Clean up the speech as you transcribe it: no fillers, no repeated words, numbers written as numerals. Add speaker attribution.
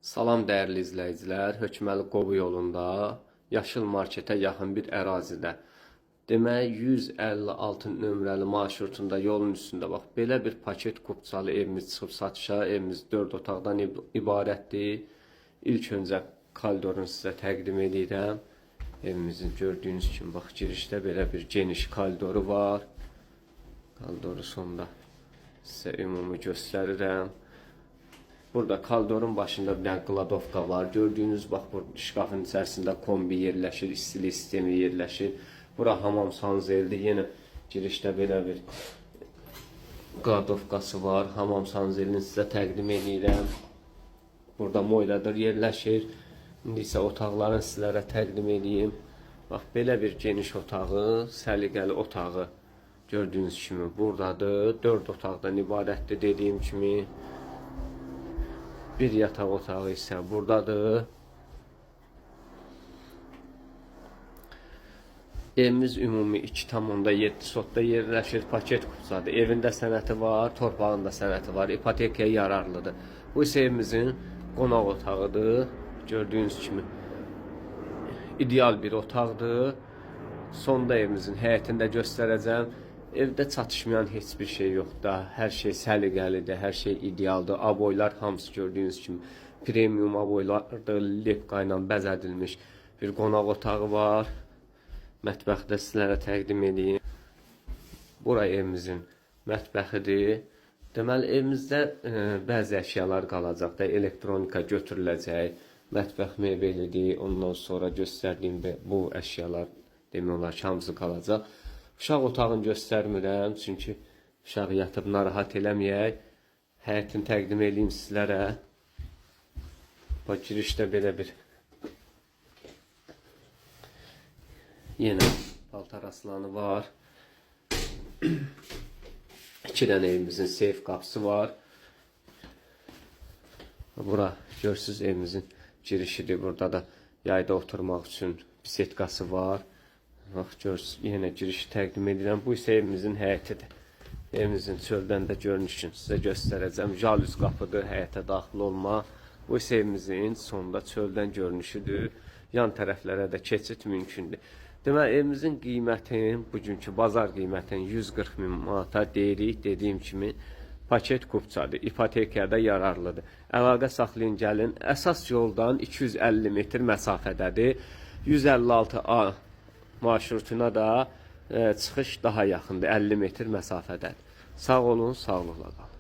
Speaker 1: Salam dəyərli izləyicilər, Hökməli Qobu yolunda Yaşıl marketə yaxın bir ərazidə. Demək 156 nömrəli marşrutunda yolun üstündə bax belə bir paket kupçalı evimiz çıxıb satışa. Evimiz 4 otaqdan ibarətdir. İlk öncə koridorunu sizə təqdim edirəm. Evimizin gördüyünüz kimi bax girişdə belə bir geniş koridoru var. Koridoru sonda sizə ümumi göstərirəm. Burada koridorun başında bir dənə kladovka var. Gördüyünüz bax bu şkafın içərisində kombi yerləşir, istilik sistemi yerləşir. Bura hamam sanzeldir. Yenə girişdə belə bir kladovkası var. Hamam sanzelini sizə təqdim edirəm. Burada moyladır yerləşir. İndi isə otaqların sizlərə təqdim edeyim. Bax belə bir geniş otağı, səliqəli otağı gördüyünüz kimi buradadır. 4 otaqdan ibarətdir dediyim kimi. Bir yataq otağı isə buradadır. Evimiz ümumi 2,7 sotda yerləşir. Paket kupçadır. Evində sənəti var, torpağında sənəti var. İpotekaya yararlıdır. Bu isə evimizin qonaq otağıdır. Gördüyünüz kimi ideal bir otaqdır. Sonda evimizin həyətində göstərəcəm. Evdə çatışmayan heç bir şey yoxdur. Hər şey səliqəlidir, hər şey idealdır. Aboylar hamısı gördüyünüz kimi premium aboylardır. Lepka ilə bəzədilmiş bir qonaq otağı var. Mətbəxdə sizlərə təqdim edeyim. Bura evimizin mətbəxidir. Deməli, evimizdə bəzi əşyalar qalacaq da, elektronika götürüləcək. Mətbəx mebelidir. Ondan sonra göstərdiyim bu əşyalar demək olar ki, hamısı qalacaq. Uşaq otağını göstərmirəm, çünki uşaq yatıb narahat eləməyək. Həyətini təqdim edeyim sizlərə. Bax, girişdə belə bir yenə paltar aslanı var. 2 dənə evimizin seyf qapısı var. Bura görsünüz evimizin girişidir. Burada da yayda oturmaq üçün bisetkası var. Bax, yenə girişi təqdim edirəm. Bu isə evimizin həyətidir. Evimizin çöldən də görünüşünü sizə göstərəcəm. Jalüz qapıdır, həyətə daxil olma. Bu isə evimizin sonunda çöldən görünüşüdür. Yan tərəflərə də keçid mümkündür. Demək, evimizin qiymətini, bugünkü bazar qiymətini 140 min manata deyirik. Dediyim kimi paket kupçadır. İpotekada yararlıdır. Əlaqə saxlayın, gəlin. Əsas yoldan 250 metr məsafədədir. 156A marşrutuna da çıxış daha yaxındır, 50 metr məsafədədir. Sağ olun, sağlıqla qalın.